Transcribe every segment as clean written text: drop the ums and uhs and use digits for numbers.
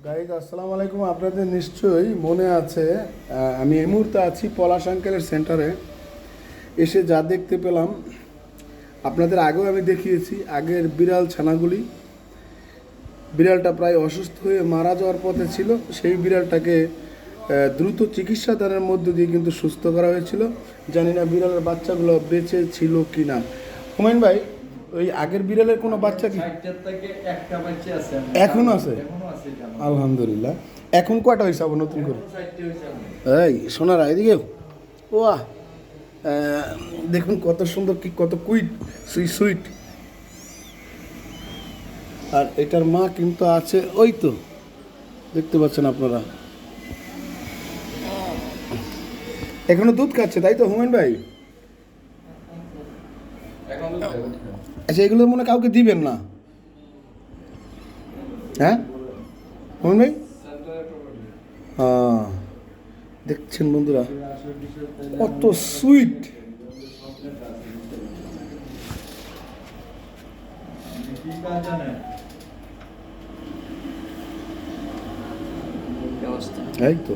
Guys আসসালামু আলাইকুম। আপনাদের নিশ্চয়ই মনে আছে আমি এই মুহূর্তে আছি পলাশ আঙ্কেলের সেন্টারে। এসে যা দেখতে পেলাম আপনাদের আগেও আমি দেখিয়েছি। আগের বিড়াল ছানাগুলি, বিড়ালটা প্রায় অসুস্থ হয়ে মারা যাওয়ার পথে ছিল। সেই বিড়ালটাকে দ্রুত চিকিৎসা দানের মধ্য দিয়ে কিন্তু সুস্থ করা হয়েছিল। জানি না বিড়ালের বাচ্চাগুলো বেঁচে ছিল কি না। হুমায়ুন ভাই, ওই আগের বিড়ালের কোনো বাচ্চা কি এখনো আছে? আলহামদুলিল্লাহ। এখন কয়টা হয়েছে আবার নতুন করে? এই সোনারা এদিকেও ও দেখুন কত সুন্দর, কি কত কুইট সুইট। আর এটার মা কিন্তু আছে, ওই তো দেখতে পাচ্ছেন আপনারা, এখনো দুধ খাচ্ছে, তাই তো হুমায়ুন ভাই? আচ্ছা, এগুলো মনে কাউকে দিবেন না, হ্যাঁ হুমায়ুন ভাই? হ্যাঁ, দেখছেন বন্ধুরা কত সুইট। এই তো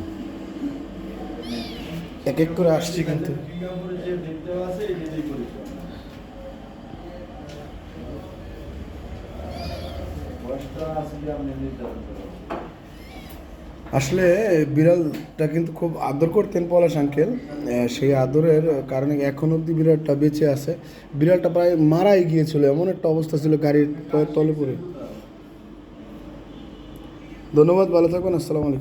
এক এক করে আসছি কিন্তু। আসলে বিড়ালটা কিন্তু খুব আদর করতেন পলাশ আঙ্কেল। সেই আদরের কারণে এখন অবধি বিড়ালটা বেঁচে আছে। বিড়ালটা প্রায় মারাই গিয়েছিল, এমন একটা অবস্থা ছিল গাড়ির তলে পড়ে। ধন্যবাদ, ভালো থাকবেন, আসসালামু আলাইকুম।